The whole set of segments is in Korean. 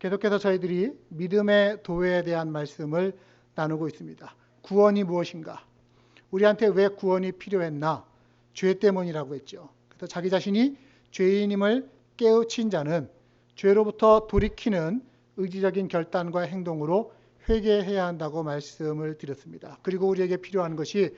계속해서 저희들이 믿음의 도회에 대한 말씀을 나누고 있습니다. 구원이 무엇인가? 우리한테 왜 구원이 필요했나? 죄 때문이라고 했죠. 그래서 자기 자신이 죄인임을 깨우친 자는 죄로부터 돌이키는 의지적인 결단과 행동으로 회개해야 한다고 말씀을 드렸습니다. 그리고 우리에게 필요한 것이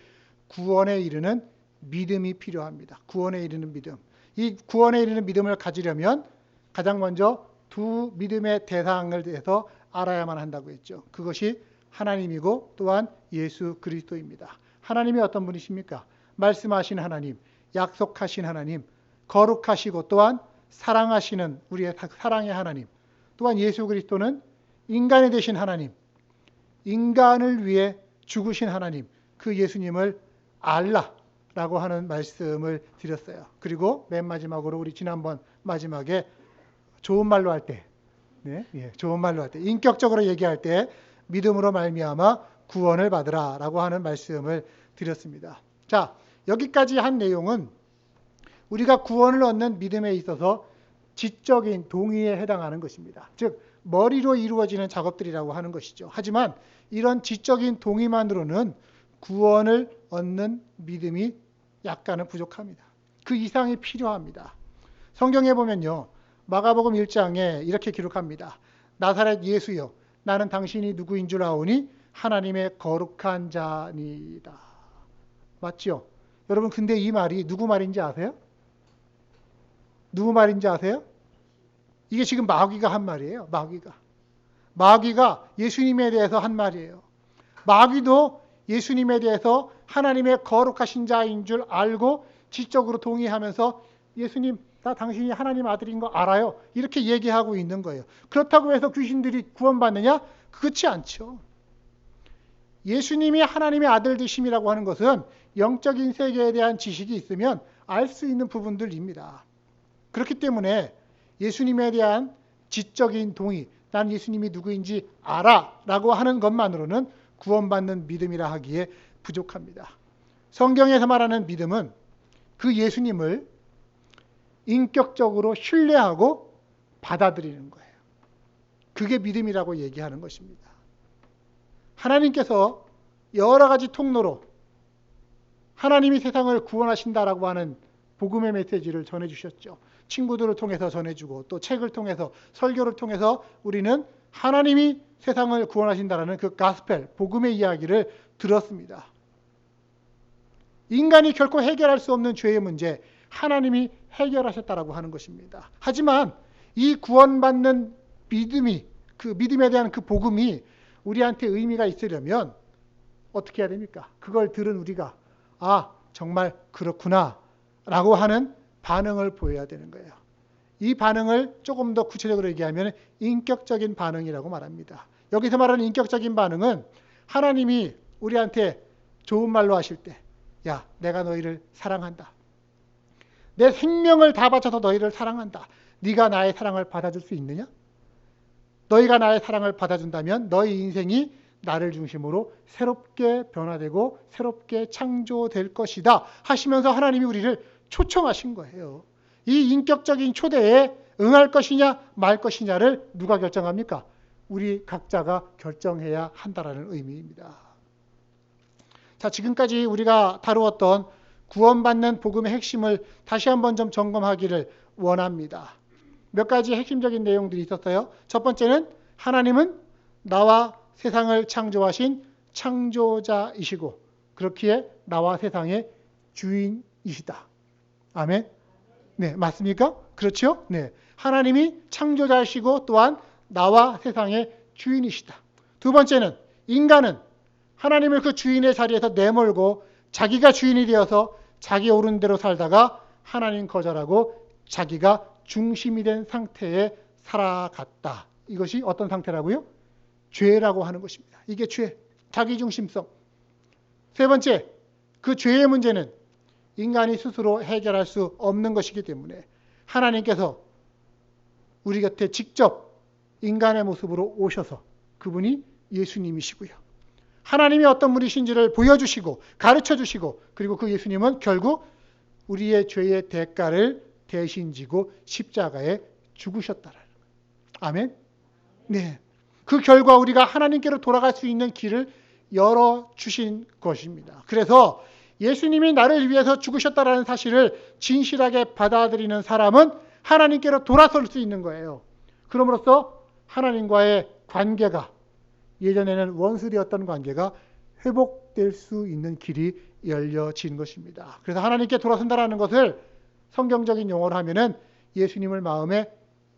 구원에 이르는 믿음이 필요합니다. 구원에 이르는 믿음. 이 구원에 이르는 믿음을 가지려면 가장 먼저 두 믿음의 대상을 대해서 알아야만 한다고 했죠. 그것이 하나님이고 또한 예수 그리스도입니다. 하나님이 어떤 분이십니까? 말씀하신 하나님, 약속하신 하나님, 거룩하시고 또한 사랑하시는 우리의 사랑의 하나님, 또한 예수 그리스도는 인간이 되신 하나님, 인간을 위해 죽으신 하나님, 그 예수님을 알라라고 하는 말씀을 드렸어요. 그리고 맨 마지막으로 우리 지난번 마지막에 좋은 말로 할 때, 좋은 말로 할 때, 인격적으로 얘기할 때 믿음으로 말미암아 구원을 받으라라고 하는 말씀을 드렸습니다. 자, 여기까지 한 내용은 우리가 구원을 얻는 믿음에 있어서 지적인 동의에 해당하는 것입니다. 즉 머리로 이루어지는 작업들이라고 하는 것이죠. 하지만 이런 지적인 동의만으로는 구원을 얻는 믿음이 약간은 부족합니다. 그 이상이 필요합니다. 성경에 보면요, 마가복음 1장에 이렇게 기록합니다. 나사렛 예수여, 나는 당신이 누구인 줄 아오니 하나님의 거룩한 자니이다. 맞죠? 여러분, 근데 이 말이 누구 말인지 아세요? 누구 말인지 아세요? 이게 지금 마귀가 한 말이에요. 마귀가 예수님에 대해서 한 말이에요. 마귀도 예수님에 대해서 하나님의 거룩하신 자인 줄 알고 지적으로 동의하면서 예수님, 나 당신이 하나님 아들인 거 알아요. 이렇게 얘기하고 있는 거예요. 그렇다고 해서 귀신들이 구원받느냐? 그렇지 않죠. 예수님이 하나님의 아들 되심이라고 하는 것은 영적인 세계에 대한 지식이 있으면 알 수 있는 부분들입니다. 그렇기 때문에 예수님에 대한 지적인 동의, 난 예수님이 누구인지 알아 라고 하는 것만으로는 구원받는 믿음이라 하기에 부족합니다. 성경에서 말하는 믿음은 그 예수님을 인격적으로 신뢰하고 받아들이는 거예요. 그게 믿음이라고 얘기하는 것입니다. 하나님께서 여러 가지 통로로 하나님이 세상을 구원하신다라고 하는 복음의 메시지를 전해주셨죠. 친구들을 통해서 전해주고 또 책을 통해서 설교를 통해서 우리는 하나님이 세상을 구원하신다라는 그 가스펠, 복음의 이야기를 들었습니다. 인간이 결코 해결할 수 없는 죄의 문제, 하나님이 해결하셨다라고 하는 것입니다. 하지만 이 구원받는 믿음이, 그 믿음에 대한 그 복음이 우리한테 의미가 있으려면 어떻게 해야 됩니까? 그걸 들은 우리가 정말 그렇구나 라고 하는 반응을 보여야 되는 거예요. 이 반응을 조금 더 구체적으로 얘기하면 인격적인 반응이라고 말합니다. 여기서 말하는 인격적인 반응은 하나님이 우리한테 좋은 말로 하실 때, 야, 내가 너희를 사랑한다. 내 생명을 다 바쳐서 너희를 사랑한다. 네가 나의 사랑을 받아줄 수 있느냐? 너희가 나의 사랑을 받아준다면 너희 인생이 나를 중심으로 새롭게 변화되고 새롭게 창조될 것이다 하시면서 하나님이 우리를 초청하신 거예요. 이 인격적인 초대에 응할 것이냐 말 것이냐를 누가 결정합니까? 우리 각자가 결정해야 한다라는 의미입니다. 자, 지금까지 우리가 다루었던 구원받는 복음의 핵심을 다시 한번 좀 점검하기를 원합니다. 몇 가지 핵심적인 내용들이 있었어요. 첫 번째는 하나님은 나와 세상을 창조하신 창조자이시고 그렇기에 나와 세상의 주인이시다. 아멘. 네, 맞습니까? 그렇죠? 네. 하나님이 창조자이시고 또한 나와 세상의 주인이시다. 두 번째는 인간은 하나님을 그 주인의 자리에서 내몰고 자기가 주인이 되어서 자기 옳은 대로 살다가 하나님 거절하고 자기가 중심이 된 상태에 살아갔다. 이것이 어떤 상태라고요? 죄라고 하는 것입니다. 이게 죄, 자기중심성. 세 번째, 그 죄의 문제는 인간이 스스로 해결할 수 없는 것이기 때문에 하나님께서 우리 곁에 직접 인간의 모습으로 오셔서 그분이 예수님이시고요. 하나님이 어떤 분이신지를 보여주시고 가르쳐주시고 그리고 그 예수님은 결국 우리의 죄의 대가를 대신 지고 십자가에 죽으셨다라는 거예요. 아멘. 네. 그 결과 우리가 하나님께로 돌아갈 수 있는 길을 열어주신 것입니다. 그래서 예수님이 나를 위해서 죽으셨다라는 사실을 진실하게 받아들이는 사람은 하나님께로 돌아설 수 있는 거예요. 그럼으로써 하나님과의 관계가, 예전에는 원수되었던 관계가 회복될 수 있는 길이 열려진 것입니다. 그래서 하나님께 돌아선다라는 것을 성경적인 용어로 하면은 예수님을 마음에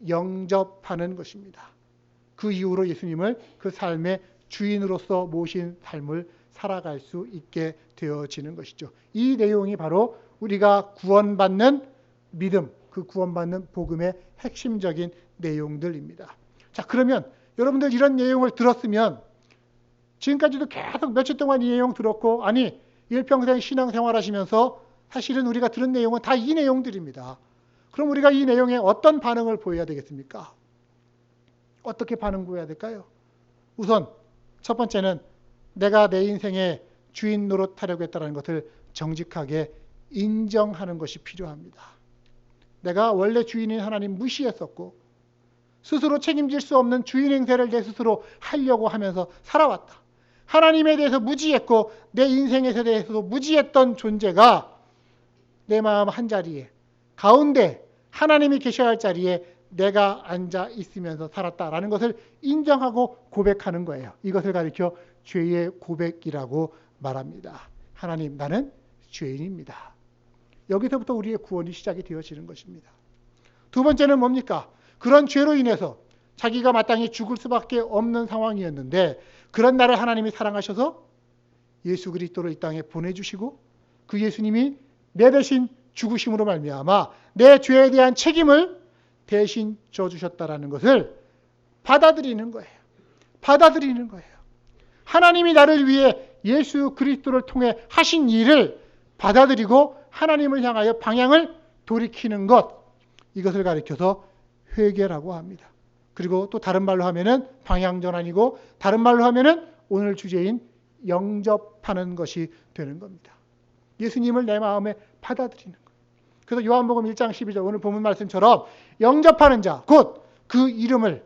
영접하는 것입니다. 그 이후로 예수님을 그 삶의 주인으로서 모신 삶을 살아갈 수 있게 되어지는 것이죠. 이 내용이 바로 우리가 구원받는 믿음, 그 구원받는 복음의 핵심적인 내용들입니다. 자, 그러면 여러분들 이런 내용을 들었으면 지금까지도 계속 며칠 동안 이 내용 들었고, 아니 일평생 신앙생활 하시면서 사실은 우리가 들은 내용은 다 이 내용들입니다. 그럼 우리가 이 내용에 어떤 반응을 보여야 되겠습니까? 어떻게 반응 보여야 될까요? 우선 첫 번째는 내가 내 인생의 주인 노릇하려고 했다는 것을 정직하게 인정하는 것이 필요합니다. 내가 원래 주인인 하나님 무시했었고 스스로 책임질 수 없는 주인 행세를 내 스스로 하려고 하면서 살아왔다. 하나님에 대해서 무지했고 내 인생에 대해서도 무지했던 존재가 내 마음 한자리에 가운데 하나님이 계셔야 할 자리에 내가 앉아 있으면서 살았다라는 것을 인정하고 고백하는 거예요. 이것을 가리켜 죄의 고백이라고 말합니다. 하나님, 나는 죄인입니다. 여기서부터 우리의 구원이 시작이 되어지는 것입니다. 두 번째는 뭡니까? 그런 죄로 인해서 자기가 마땅히 죽을 수밖에 없는 상황이었는데 그런 나를 하나님이 사랑하셔서 예수 그리스도를 이 땅에 보내주시고 그 예수님이 내 대신 죽으심으로 말미암아 내 죄에 대한 책임을 대신 져주셨다라는 것을 받아들이는 거예요. 받아들이는 거예요. 하나님이 나를 위해 예수 그리스도를 통해 하신 일을 받아들이고 하나님을 향하여 방향을 돌이키는 것, 이것을 가리켜서 회개라고 합니다. 그리고 또 다른 말로 하면은 방향전환이고 다른 말로 하면은 오늘 주제인 영접하는 것이 되는 겁니다. 예수님을 내 마음에 받아들이는 것. 그래서 요한복음 1장 12절 오늘 본문 말씀처럼 영접하는 자, 곧 그 이름을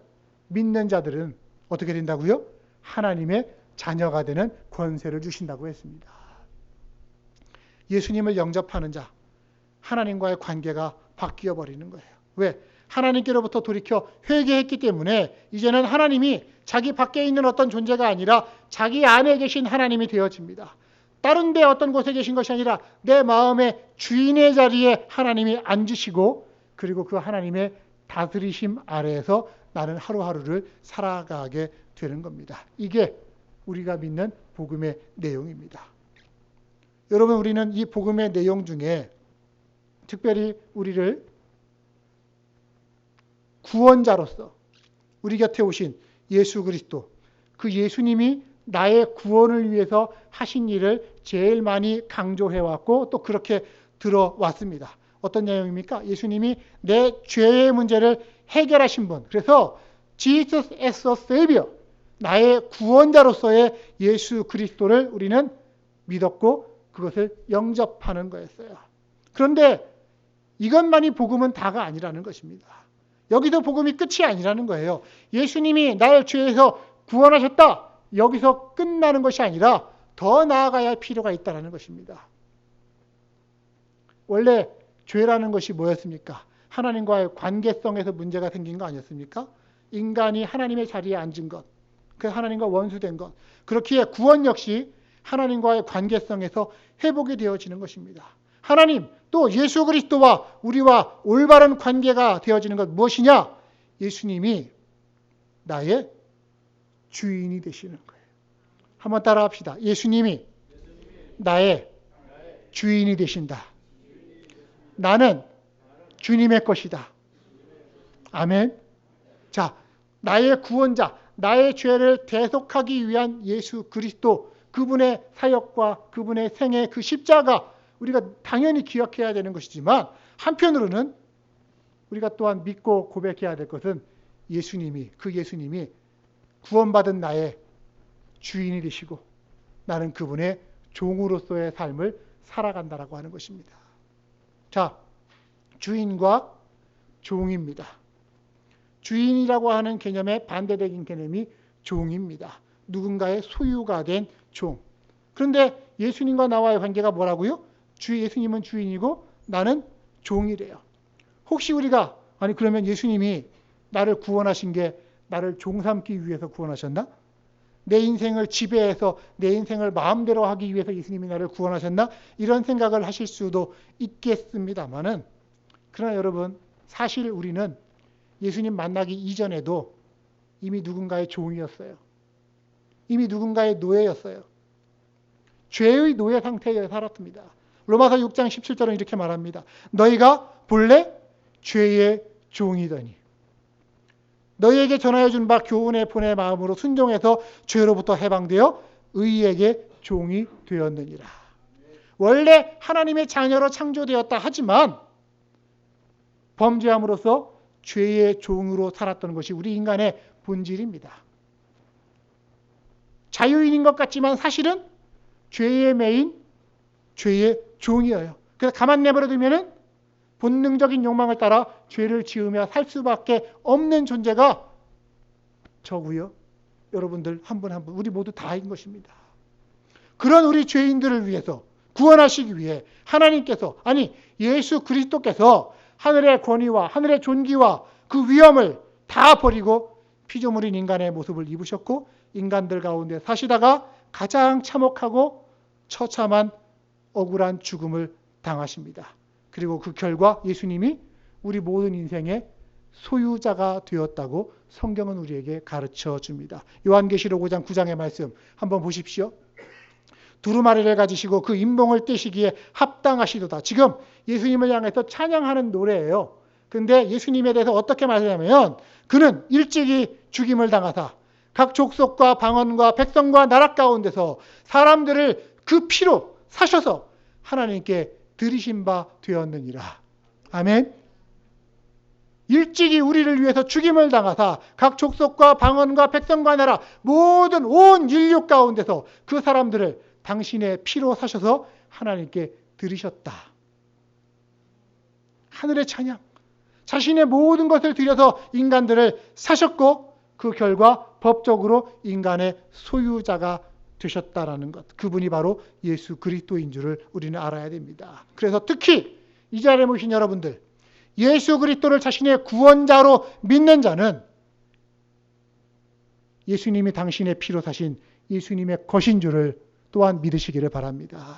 믿는 자들은 어떻게 된다고요? 하나님의 자녀가 되는 권세를 주신다고 했습니다. 예수님을 영접하는 자, 하나님과의 관계가 바뀌어 버리는 거예요. 왜? 하나님께로부터 돌이켜 회개했기 때문에 이제는 하나님이 자기 밖에 있는 어떤 존재가 아니라 자기 안에 계신 하나님이 되어집니다. 다른 데 어떤 곳에 계신 것이 아니라 내 마음의 주인의 자리에 하나님이 앉으시고 그리고 그 하나님의 다스리심 아래에서 나는 하루하루를 살아가게 되는 겁니다. 이게 우리가 믿는 복음의 내용입니다. 여러분, 우리는 이 복음의 내용 중에 특별히 우리를 구원자로서 우리 곁에 오신 예수 그리스도, 그 예수님이 나의 구원을 위해서 하신 일을 제일 많이 강조해왔고 또 그렇게 들어왔습니다. 어떤 내용입니까? 예수님이 내 죄의 문제를 해결하신 분. 그래서 Jesus as a Savior, 나의 구원자로서의 예수 그리스도를 우리는 믿었고 그것을 영접하는 거였어요. 그런데 이것만이 복음은 다가 아니라는 것입니다. 여기서 복음이 끝이 아니라는 거예요. 예수님이 나의 죄에서 구원하셨다. 여기서 끝나는 것이 아니라 더 나아가야 할 필요가 있다는 것입니다. 원래 죄라는 것이 뭐였습니까? 하나님과의 관계성에서 문제가 생긴 거 아니었습니까? 인간이 하나님의 자리에 앉은 것, 그래서 하나님과 원수된 것. 그렇기에 구원 역시 하나님과의 관계성에서 회복이 되어지는 것입니다. 하나님, 또 예수 그리스도와 우리와 올바른 관계가 되어지는 것 무엇이냐? 예수님이 나의 주인이 되시는 거예요. 한번 따라 합시다. 예수님이 나의 주인이 되신다. 나는 주님의 것이다. 아멘. 자, 나의 구원자, 나의 죄를 대속하기 위한 예수 그리스도, 그분의 사역과 그분의 생애, 그 십자가, 우리가 당연히 기억해야 되는 것이지만 한편으로는 우리가 또한 믿고 고백해야 될 것은 예수님이, 그 예수님이 구원받은 나의 주인이 되시고 나는 그분의 종으로서의 삶을 살아간다라고 하는 것입니다. 자, 주인과 종입니다. 주인이라고 하는 개념의 반대적인 개념이 종입니다. 누군가의 소유가 된 종. 그런데 예수님과 나와의 관계가 뭐라고요? 예수님은 주인이고 나는 종이래요. 혹시 우리가 아니 그러면 예수님이 나를 구원하신 게 나를 종 삼기 위해서 구원하셨나? 내 인생을 지배해서 내 인생을 마음대로 하기 위해서 예수님이 나를 구원하셨나? 이런 생각을 하실 수도 있겠습니다만은 그러나 여러분 사실 우리는 예수님 만나기 이전에도 이미 누군가의 종이었어요. 이미 누군가의 노예였어요. 죄의 노예 상태에 살았습니다. 로마서 6장 17절은 이렇게 말합니다. 너희가 본래 죄의 종이더니 너희에게 전하여 준 바 교훈의 본의 마음으로 순종해서 죄로부터 해방되어 의에게 종이 되었느니라. 원래 하나님의 자녀로 창조되었다 하지만 범죄함으로써 죄의 종으로 살았던 것이 우리 인간의 본질입니다. 자유인인 것 같지만 사실은 죄의 매인, 죄의 종이에요. 그래서 가만 내버려 두면은 본능적인 욕망을 따라 죄를 지으며 살 수밖에 없는 존재가 저고요. 여러분들 한 분 한 분 우리 모두 다인 것입니다. 그런 우리 죄인들을 위해서 구원하시기 위해 하나님께서 아니 예수 그리스도께서 하늘의 권위와 하늘의 존귀와 그 위엄을 다 버리고 피조물인 인간의 모습을 입으셨고 인간들 가운데 사시다가 가장 참혹하고 처참한 억울한 죽음을 당하십니다. 그리고 그 결과 예수님이 우리 모든 인생의 소유자가 되었다고 성경은 우리에게 가르쳐 줍니다. 요한계시록 5장 9장의 말씀 한번 보십시오. 두루마리를 가지시고 그 인봉을 떼시기에 합당하시도다. 지금 예수님을 향해서 찬양하는 노래예요. 그런데 예수님에 대해서 어떻게 말하냐면 그는 일찍이 죽임을 당하사 각 족속과 방언과 백성과 나라 가운데서 사람들을 그 피로 사셔서 하나님께 드리신 바 되었느니라. 아멘. 일찍이 우리를 위해서 죽임을 당하사 각 족속과 방언과 백성과 나라 모든 온 인류 가운데서 그 사람들을 당신의 피로 사셔서 하나님께 드리셨다. 하늘의 찬양. 자신의 모든 것을 들여서 인간들을 사셨고 그 결과 법적으로 인간의 소유자가 되셨다라는 것. 그분이 바로 예수 그리스도인 줄을 우리는 알아야 됩니다. 그래서 특히 이 자리에 모신 여러분들 예수 그리스도를 자신의 구원자로 믿는 자는 예수님이 당신의 피로 사신 예수님의 것인 줄을 또한 믿으시기를 바랍니다.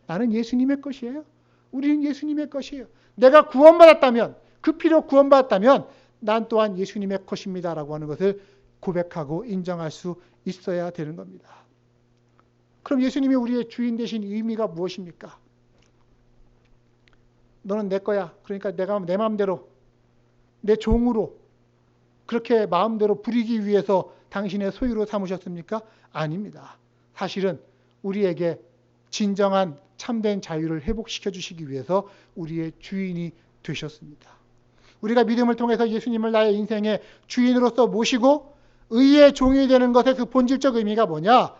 나는 예수님의 것이에요. 우리는 예수님의 것이에요. 내가 구원받았다면 그 피로 구원받았다면 난 또한 예수님의 것입니다라고 하는 것을 고백하고 인정할 수 있어야 되는 겁니다. 그럼 예수님이 우리의 주인 되신 의미가 무엇입니까? 너는 내 거야. 그러니까 내가 내 마음대로 내 종으로 그렇게 마음대로 부리기 위해서 당신의 소유로 삼으셨습니까? 아닙니다. 사실은 우리에게 진정한 참된 자유를 회복시켜 주시기 위해서 우리의 주인이 되셨습니다. 우리가 믿음을 통해서 예수님을 나의 인생의 주인으로서 모시고 의의 종이 되는 것의 그 본질적 의미가 뭐냐?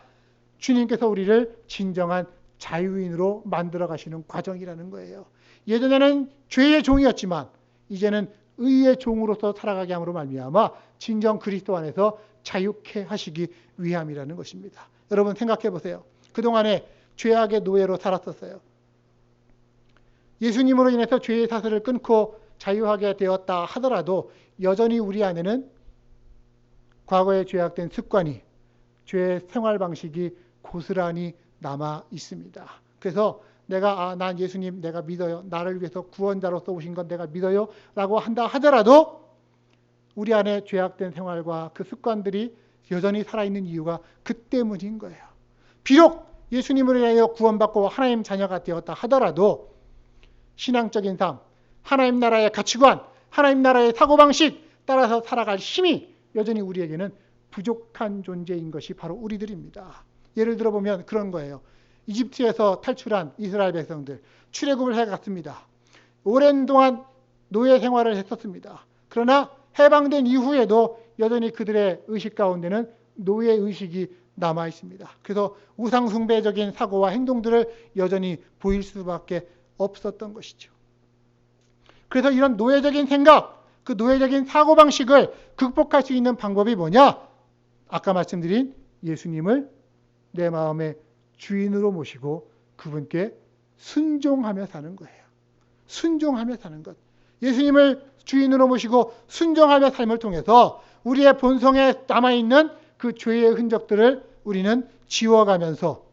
주님께서 우리를 진정한 자유인으로 만들어 가시는 과정이라는 거예요. 예전에는 죄의 종이었지만 이제는 의의 종으로서 살아가게 함으로 말미암아 진정 그리스도 안에서 자유케 하시기 위함이라는 것입니다. 여러분 생각해 보세요. 그동안에 죄악의 노예로 살았었어요. 예수님으로 인해서 죄의 사슬을 끊고 자유하게 되었다 하더라도 여전히 우리 안에는 과거에 죄악된 습관이 죄의 생활 방식이 고스란히 남아 있습니다. 그래서 내가 난 예수님 내가 믿어요. 나를 위해서 구원자로서 오신 건 내가 믿어요. 라고 한다 하더라도 우리 안에 죄악된 생활과 그 습관들이 여전히 살아있는 이유가 그 때문인 거예요. 비록 예수님을 인하여 구원받고 하나님 자녀가 되었다 하더라도 신앙적인 삶, 하나님 나라의 가치관, 하나님 나라의 사고방식 따라서 살아갈 힘이 여전히 우리에게는 부족한 존재인 것이 바로 우리들입니다. 예를 들어보면 그런 거예요. 이집트에서 탈출한 이스라엘 백성들 출애굽을 해갔습니다. 오랜 동안 노예 생활을 했었습니다. 그러나 해방된 이후에도 여전히 그들의 의식 가운데는 노예 의식이 남아 있습니다. 그래서 우상 숭배적인 사고와 행동들을 여전히 보일 수밖에 없었던 것이죠. 그래서 이런 노예적인 생각, 그 노예적인 사고방식을 극복할 수 있는 방법이 뭐냐? 아까 말씀드린 예수님을 내 마음의 주인으로 모시고 그분께 순종하며 사는 거예요. 순종하며 사는 것. 예수님을 주인으로 모시고 순종하며 삶을 통해서 우리의 본성에 남아있는 그 죄의 흔적들을 우리는 지워가면서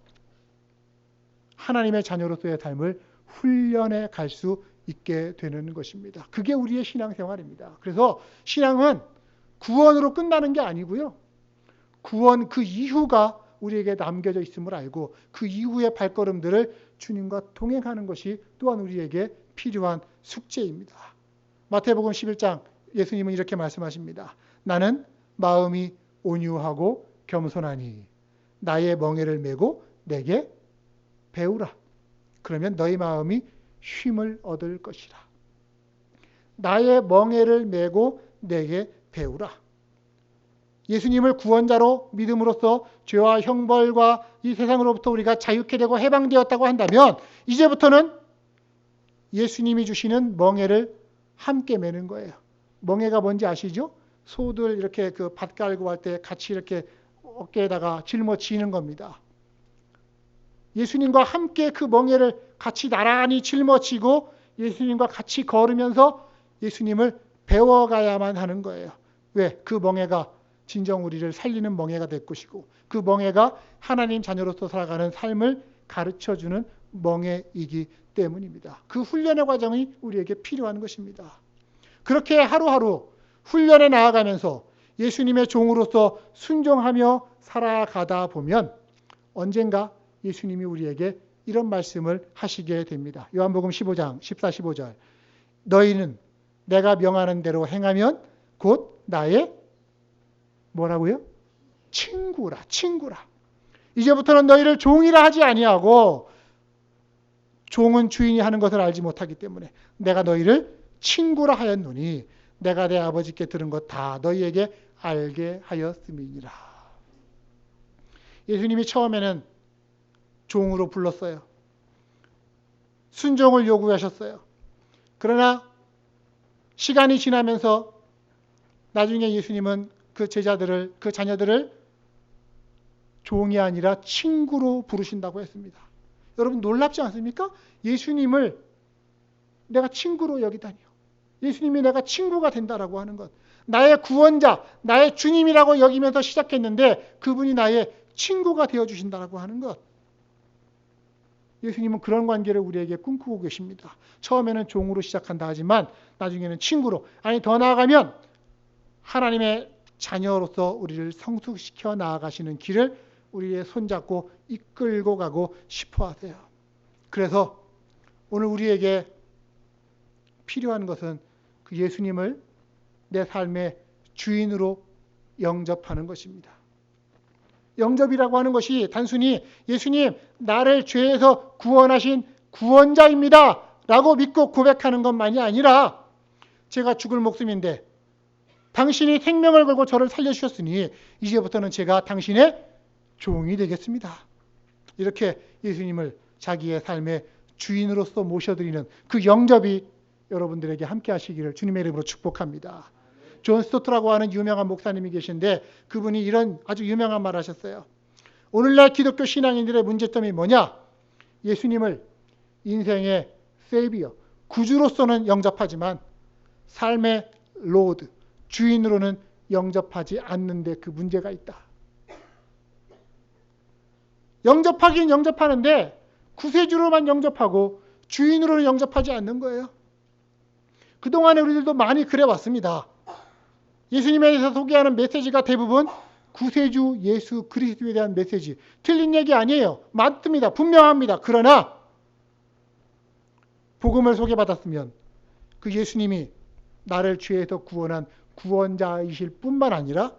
하나님의 자녀로서의 삶을 훈련해 갈 수 있게 되는 것입니다. 그게 우리의 신앙생활입니다. 그래서 신앙은 구원으로 끝나는 게 아니고요. 구원 그 이후가 우리에게 남겨져 있음을 알고 그 이후의 발걸음들을 주님과 동행하는 것이 또한 우리에게 필요한 숙제입니다. 마태복음 11장 예수님은 이렇게 말씀하십니다. 나는 마음이 온유하고 겸손하니 나의 멍에를 메고 내게 배우라. 그러면 너희 마음이 쉼을 얻을 것이라. 나의 멍에를 메고 내게 배우라. 예수님을 구원자로 믿음으로써 죄와 형벌과 이 세상으로부터 우리가 자유케 되고 해방되었다고 한다면 이제부터는 예수님이 주시는 멍에를 함께 메는 거예요. 멍에가 뭔지 아시죠? 소들 이렇게 그 밭 갈고 할 때 같이 이렇게 어깨에다가 짊어지는 겁니다. 예수님과 함께 그 멍에를 같이 나란히 짊어지고 예수님과 같이 걸으면서 예수님을 배워가야만 하는 거예요. 왜? 그 멍에가 진정 우리를 살리는 멍에가 될 것이고 그 멍에가 하나님 자녀로서 살아가는 삶을 가르쳐주는 멍에이기 때문입니다. 그 훈련의 과정이 우리에게 필요한 것입니다. 그렇게 하루하루 훈련해 나아가면서 예수님의 종으로서 순종하며 살아가다 보면 언젠가 예수님이 우리에게 이런 말씀을 하시게 됩니다. 요한복음 15장 14, 15절 너희는 내가 명하는 대로 행하면 곧 나의 뭐라고요? 친구라. 이제부터는 너희를 종이라 하지 아니하고 종은 주인이 하는 것을 알지 못하기 때문에 내가 너희를 친구라 하였노니 내가 내 아버지께 들은 것 다 너희에게 알게 하였음이니라. 예수님이 처음에는 종으로 불렀어요. 순종을 요구하셨어요. 그러나 시간이 지나면서 나중에 예수님은 그 제자들을, 그 자녀들을 종이 아니라 친구로 부르신다고 했습니다. 여러분 놀랍지 않습니까? 예수님을 내가 친구로 여기다니요. 예수님이 내가 친구가 된다라고 하는 것. 나의 구원자, 나의 주님이라고 여기면서 시작했는데 그분이 나의 친구가 되어주신다라고 하는 것. 예수님은 그런 관계를 우리에게 꿈꾸고 계십니다. 처음에는 종으로 시작한다 하지만 나중에는 친구로, 아니 더 나아가면 하나님의 자녀로서 우리를 성숙시켜 나아가시는 길을 우리의 손잡고 이끌고 가고 싶어 하세요. 그래서 오늘 우리에게 필요한 것은 그 예수님을 내 삶의 주인으로 영접하는 것입니다. 영접이라고 하는 것이 단순히 예수님 나를 죄에서 구원하신 구원자입니다 라고 믿고 고백하는 것만이 아니라 제가 죽을 목숨인데 당신이 생명을 걸고 저를 살려주셨으니 이제부터는 제가 당신의 종이 되겠습니다. 이렇게 예수님을 자기의 삶의 주인으로서 모셔드리는 그 영접이 여러분들에게 함께 하시기를 주님의 이름으로 축복합니다. 존 스토트라고 하는 유명한 목사님이 계신데 그분이 이런 아주 유명한 말을 하셨어요. 오늘날 기독교 신앙인들의 문제점이 뭐냐? 예수님을 인생의 세이비어, 구주로서는 영접하지만 삶의 로드, 주인으로는 영접하지 않는데 그 문제가 있다. 영접하긴 영접하는데 구세주로만 영접하고 주인으로는 영접하지 않는 거예요. 그동안에 우리들도 많이 그래왔습니다. 예수님에 대해서 소개하는 메시지가 대부분 구세주 예수 그리스도에 대한 메시지. 틀린 얘기 아니에요. 맞습니다. 분명합니다. 그러나 복음을 소개받았으면 그 예수님이 나를 죄에서 구원한 구원자이실 뿐만 아니라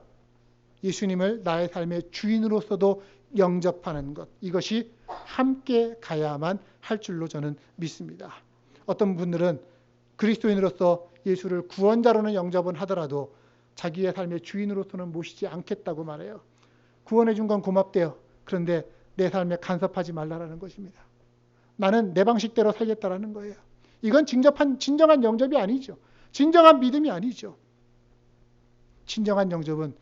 예수님을 나의 삶의 주인으로서도 영접하는 것. 이것이 함께 가야만 할 줄로 저는 믿습니다. 어떤 분들은 그리스도인으로서 예수를 구원자로는 영접은 하더라도 자기의 삶의 주인으로서는 모시지 않겠다고 말해요. 구원해 준 건 고맙대요. 그런데 내 삶에 간섭하지 말라라는 것입니다. 나는 내 방식대로 살겠다라는 거예요. 이건 진정한 영접이 아니죠. 진정한 믿음이 아니죠. 진정한 영접은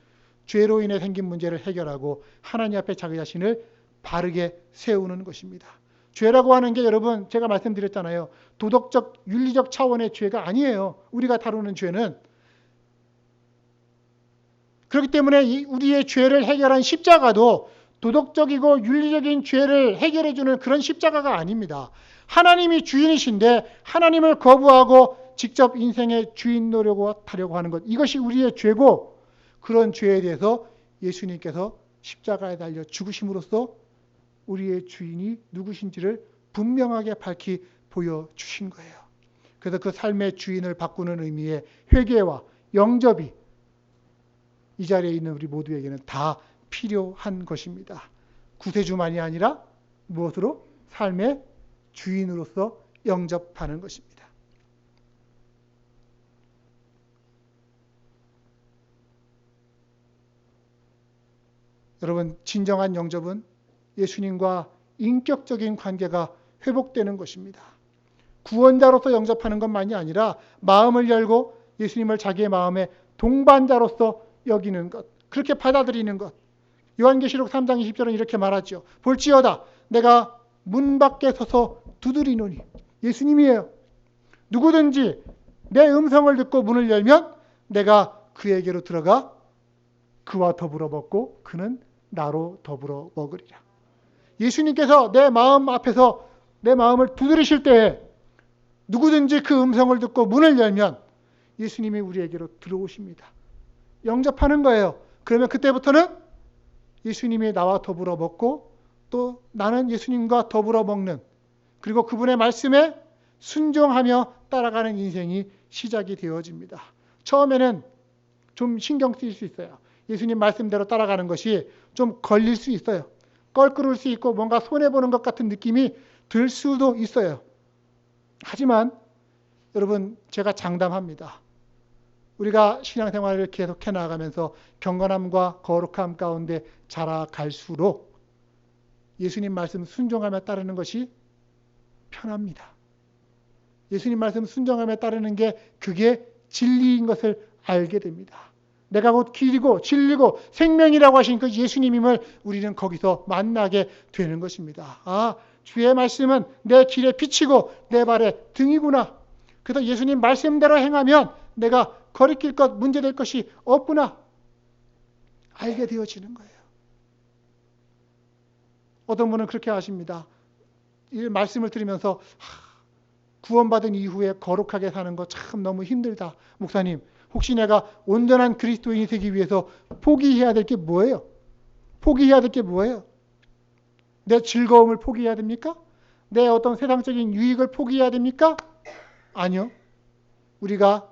죄로 인해 생긴 문제를 해결하고 하나님 앞에 자기 자신을 바르게 세우는 것입니다. 죄라고 하는 게 여러분 제가 말씀드렸잖아요. 도덕적, 윤리적 차원의 죄가 아니에요. 우리가 다루는 죄는. 그렇기 때문에 우리의 죄를 해결한 십자가도 도덕적이고 윤리적인 죄를 해결해주는 그런 십자가가 아닙니다. 하나님이 주인이신데 하나님을 거부하고 직접 인생의 주인 노릇하려고 하는 것. 이것이 우리의 죄고 그런 죄에 대해서 예수님께서 십자가에 달려 죽으심으로써 우리의 주인이 누구신지를 분명하게 밝히 보여주신 거예요. 그래서 그 삶의 주인을 바꾸는 의미의 회개와 영접이 이 자리에 있는 우리 모두에게는 다 필요한 것입니다. 구세주만이 아니라 무엇으로? 삶의 주인으로서 영접하는 것입니다. 여러분, 진정한 영접은 예수님과 인격적인 관계가 회복되는 것입니다. 구원자로서 영접하는 것만이 아니라 마음을 열고 예수님을 자기의 마음의 동반자로서 여기는 것, 그렇게 받아들이는 것. 요한계시록 3장 20절은 이렇게 말하죠. 볼지어다 내가 문 밖에 서서 두드리노니. 예수님이에요. 누구든지 내 음성을 듣고 문을 열면 내가 그에게로 들어가 그와 더불어 먹고 그는 나로 더불어 먹으리라. 예수님께서 내 마음 앞에서 내 마음을 두드리실 때에 누구든지 그 음성을 듣고 문을 열면 예수님이 우리에게로 들어오십니다. 영접하는 거예요. 그러면 그때부터는 예수님이 나와 더불어 먹고 또 나는 예수님과 더불어 먹는, 그리고 그분의 말씀에 순종하며 따라가는 인생이 시작이 되어집니다. 처음에는 좀 신경 쓰일 수 있어요. 예수님 말씀대로 따라가는 것이 좀 걸릴 수 있어요. 껄끄러울 수 있고 뭔가 손해보는 것 같은 느낌이 들 수도 있어요. 하지만 여러분, 제가 장담합니다. 우리가 신앙생활을 계속해 나가면서 경건함과 거룩함 가운데 자라갈수록 예수님 말씀 순종하며 따르는 것이 편합니다. 예수님 말씀 순종하며 따르는 게 그게 진리인 것을 알게 됩니다. 내가 곧 길이고 진리고 생명이라고 하신 그 예수님임을 우리는 거기서 만나게 되는 것입니다. 아, 주의 말씀은 내 길에 빛이고 내 발에 등이구나. 그래서 예수님 말씀대로 행하면 내가 거리낄 것, 문제될 것이 없구나. 알게 되어지는 거예요. 어떤 분은 그렇게 하십니다. 이 말씀을 들으면서 구원받은 이후에 거룩하게 사는 거 참 너무 힘들다. 목사님, 혹시 내가 온전한 그리스도인이 되기 위해서 포기해야 될 게 뭐예요? 포기해야 될 게 뭐예요? 내 즐거움을 포기해야 됩니까? 내 어떤 세상적인 유익을 포기해야 됩니까? 아니요. 우리가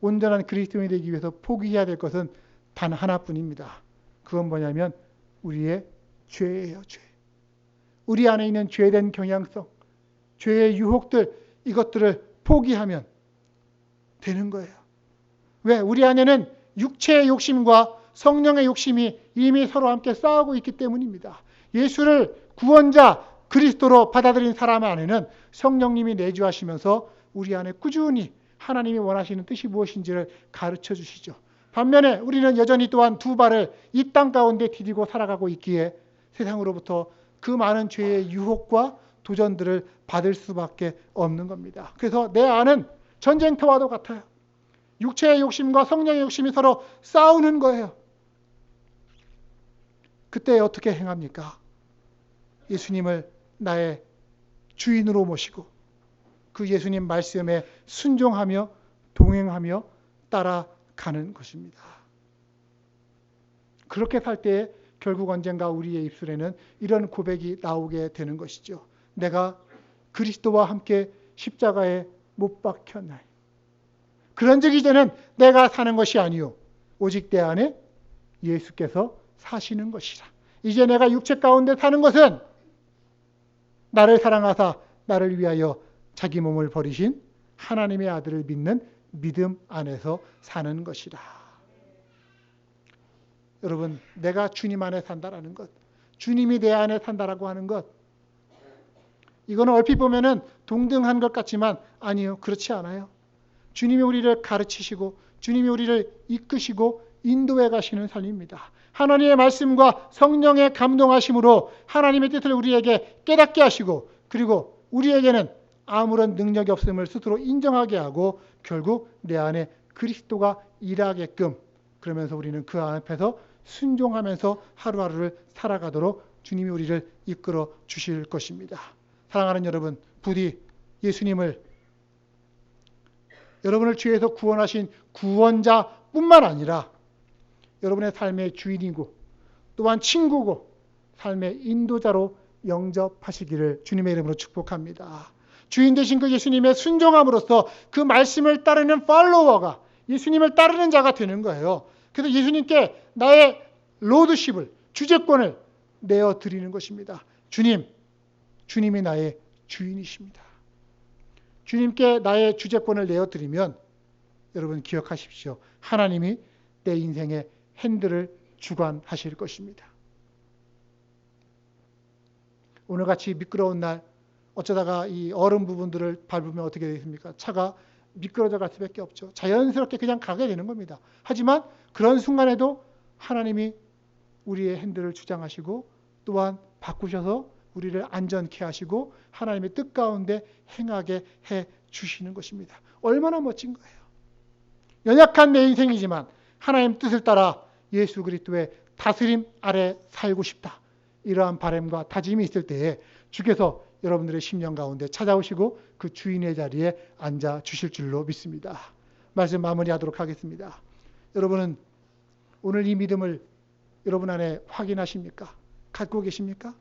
온전한 그리스도인이 되기 위해서 포기해야 될 것은 단 하나뿐입니다. 그건 뭐냐면 우리의 죄예요. 죄. 우리 안에 있는 죄된 경향성, 죄의 유혹들, 이것들을 포기하면 되는 거예요. 왜? 우리 안에는 육체의 욕심과 성령의 욕심이 이미 서로 함께 싸우고 있기 때문입니다. 예수를 구원자 그리스도로 받아들인 사람 안에는 성령님이 내주하시면서 우리 안에 꾸준히 하나님이 원하시는 뜻이 무엇인지를 가르쳐 주시죠. 반면에 우리는 여전히 또한 두 발을 이 땅 가운데 디디고 살아가고 있기에 세상으로부터 그 많은 죄의 유혹과 도전들을 받을 수밖에 없는 겁니다. 그래서 내 안은 전쟁터와도 같아요. 육체의 욕심과 성령의 욕심이 서로 싸우는 거예요. 그때 어떻게 행합니까? 예수님을 나의 주인으로 모시고 그 예수님 말씀에 순종하며 동행하며 따라가는 것입니다. 그렇게 살 때에 결국 언젠가 우리의 입술에는 이런 고백이 나오게 되는 것이죠. 내가 그리스도와 함께 십자가에 못 박혔나니. 그런즉 이제는 내가 사는 것이 아니요 오직 내 안에 예수께서 사시는 것이라. 이제 내가 육체 가운데 사는 것은 나를 사랑하사 나를 위하여 자기 몸을 버리신 하나님의 아들을 믿는 믿음 안에서 사는 것이라. 여러분, 내가 주님 안에 산다라는 것, 주님이 내 안에 산다라고 하는 것, 이거는 얼핏 보면은 동등한 것 같지만 아니요, 그렇지 않아요. 주님이 우리를 가르치시고 주님이 우리를 이끄시고 인도해 가시는 삶입니다. 하나님의 말씀과 성령의 감동하심으로 하나님의 뜻을 우리에게 깨닫게 하시고 그리고 우리에게는 아무런 능력이 없음을 스스로 인정하게 하고 결국 내 안에 그리스도가 일하게끔 그러면서 우리는 그 앞에서 순종하면서 하루하루를 살아가도록 주님이 우리를 이끌어 주실 것입니다. 사랑하는 여러분, 부디 예수님을 여러분을 죄에서 구원하신 구원자뿐만 아니라 여러분의 삶의 주인이고 또한 친구고 삶의 인도자로 영접하시기를 주님의 이름으로 축복합니다. 주인 되신 그 예수님의 순종함으로써 그 말씀을 따르는 팔로워가 예수님을 따르는 자가 되는 거예요. 그래서 예수님께 나의 로드십을 주재권을 내어드리는 것입니다. 주님이 나의 주인이십니다. 주님께 나의 주재권을 내어드리면 여러분 기억하십시오. 하나님이 내 인생의 핸들을 주관하실 것입니다. 오늘같이 미끄러운 날 어쩌다가 이 얼음 부분들을 밟으면 어떻게 되겠습니까? 차가 미끄러져 갈 수밖에 없죠. 자연스럽게 그냥 가게 되는 겁니다. 하지만 그런 순간에도 하나님이 우리의 핸들을 주장하시고 또한 바꾸셔서 우리를 안전케 하시고 하나님의 뜻 가운데 행하게 해 주시는 것입니다. 얼마나 멋진 거예요. 연약한 내 인생이지만 하나님 뜻을 따라 예수 그리스도의 다스림 아래 살고 싶다. 이러한 바람과 다짐이 있을 때에 주께서 여러분들의 심령 가운데 찾아오시고 그 주인의 자리에 앉아 주실 줄로 믿습니다. 말씀 마무리하도록 하겠습니다. 여러분은 오늘 이 믿음을 여러분 안에 확인하십니까? 갖고 계십니까?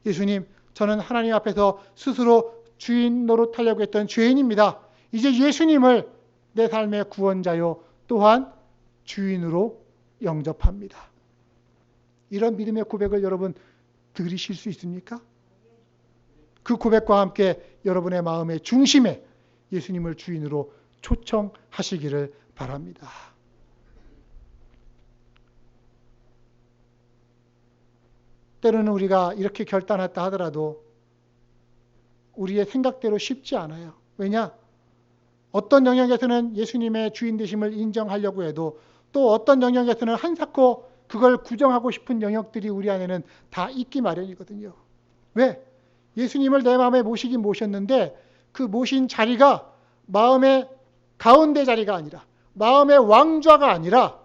예수님, 저는 하나님 앞에서 스스로 주인 노릇하려고 했던 죄인입니다. 이제 예수님을 내 삶의 구원자요 또한 주인으로 영접합니다. 이런 믿음의 고백을 여러분 들으실 수 있습니까? 그 고백과 함께 여러분의 마음의 중심에 예수님을 주인으로 초청하시기를 바랍니다. 때로는 우리가 이렇게 결단했다 하더라도 우리의 생각대로 쉽지 않아요. 왜냐? 어떤 영역에서는 예수님의 주인 되심을 인정하려고 해도 또 어떤 영역에서는 한사코 그걸 부정하고 싶은 영역들이 우리 안에는 다 있기 마련이거든요. 왜? 예수님을 내 마음에 모시긴 모셨는데 그 모신 자리가 마음의 가운데 자리가 아니라 마음의 왕좌가 아니라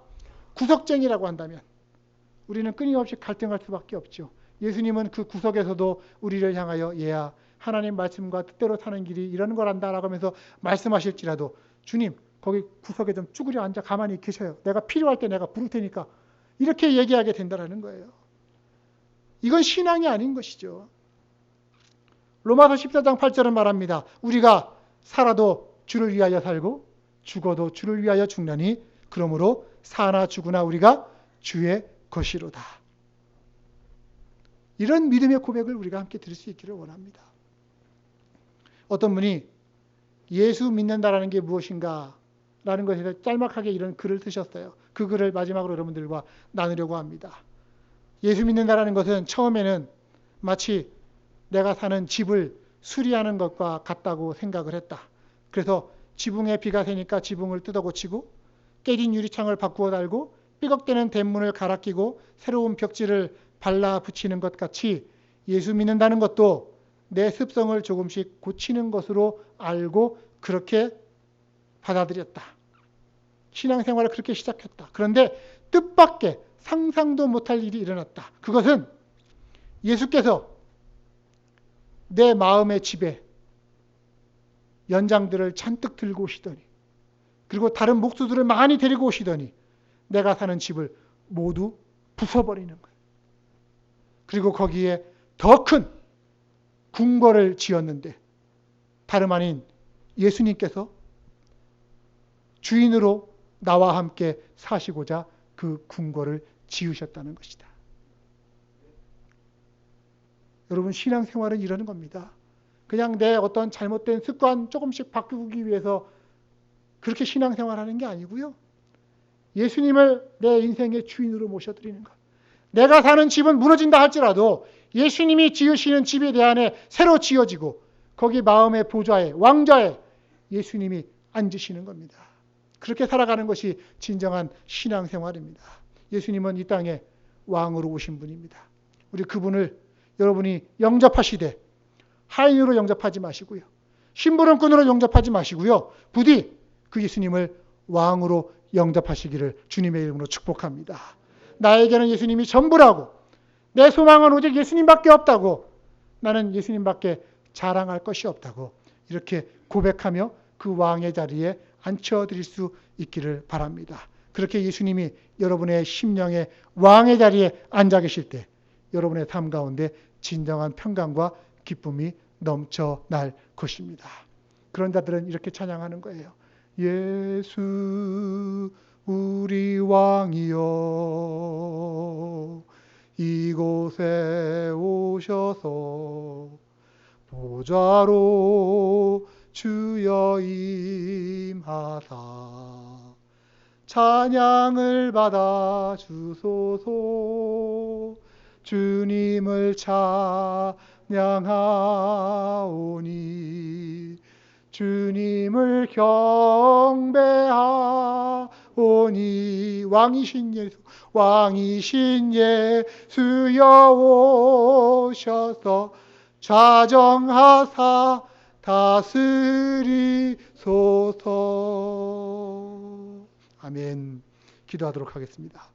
구석쟁이라고 한다면 우리는 끊임없이 갈등할 수밖에 없죠. 예수님은 그 구석에서도 우리를 향하여 얘야 하나님 말씀과 뜻대로 사는 길이 이런 거란다라고 하면서 말씀하실지라도 주님 거기 구석에 좀 쭈그려 앉아 가만히 계셔요. 내가 필요할 때 내가 부를 테니까 이렇게 얘기하게 된다는 거예요. 이건 신앙이 아닌 것이죠. 로마서 14장 8절은 말합니다. 우리가 살아도 주를 위하여 살고 죽어도 주를 위하여 죽나니 그러므로 사나 죽으나 우리가 주의 것이로다. 이런 믿음의 고백을 우리가 함께 들을 수 있기를 원합니다. 어떤 분이 예수 믿는다라는 게 무엇인가 라는 것에 대해서 짤막하게 이런 글을 쓰셨어요. 그 글을 마지막으로 여러분들과 나누려고 합니다. 예수 믿는다라는 것은 처음에는 마치 내가 사는 집을 수리하는 것과 같다고 생각을 했다. 그래서 지붕에 비가 새니까 지붕을 뜯어 고치고 깨진 유리창을 바꾸어 달고 삐걱대는 대문을 갈아 끼고 새로운 벽지를 발라 붙이는 것 같이 예수 믿는다는 것도 내 습성을 조금씩 고치는 것으로 알고 그렇게 받아들였다. 신앙생활을 그렇게 시작했다. 그런데 뜻밖의 상상도 못할 일이 일어났다. 그것은 예수께서 내 마음의 집에 연장들을 잔뜩 들고 오시더니 그리고 다른 목수들을 많이 데리고 오시더니 내가 사는 집을 모두 부숴버리는 거예요. 그리고 거기에 더 큰 궁궐을 지었는데 다름 아닌 예수님께서 주인으로 나와 함께 사시고자 그 궁궐을 지으셨다는 것이다. 여러분 신앙생활은 이러는 겁니다. 그냥 내 어떤 잘못된 습관 조금씩 바꾸기 위해서 그렇게 신앙생활하는 게 아니고요. 예수님을 내 인생의 주인으로 모셔드리는 것. 내가 사는 집은 무너진다 할지라도 예수님이 지으시는 집이 내 안에 새로 지어지고 거기 마음의 보좌에 왕좌에 예수님이 앉으시는 겁니다. 그렇게 살아가는 것이 진정한 신앙생활입니다. 예수님은 이 땅에 왕으로 오신 분입니다. 우리 그분을 여러분이 영접하시되 하인으로 영접하지 마시고요. 심부름꾼으로 영접하지 마시고요. 부디 그 예수님을 왕으로 영접하시기를 주님의 이름으로 축복합니다. 나에게는 예수님이 전부라고, 내 소망은 오직 예수님밖에 없다고, 나는 예수님밖에 자랑할 것이 없다고 이렇게 고백하며 그 왕의 자리에 앉혀드릴 수 있기를 바랍니다. 그렇게 예수님이 여러분의 심령의 왕의 자리에 앉아 계실 때 여러분의 삶 가운데 진정한 평강과 기쁨이 넘쳐날 것입니다. 그런 자들은 이렇게 찬양하는 거예요. 예수 우리 왕이여 이곳에 오셔서 보좌로 주여 임하사 찬양을 받아 주소서. 주님을 찬양하오니 주님을 경배하오니 왕이신 예수여 오셔서 좌정하사 다스리소서. 아멘. 기도하도록 하겠습니다.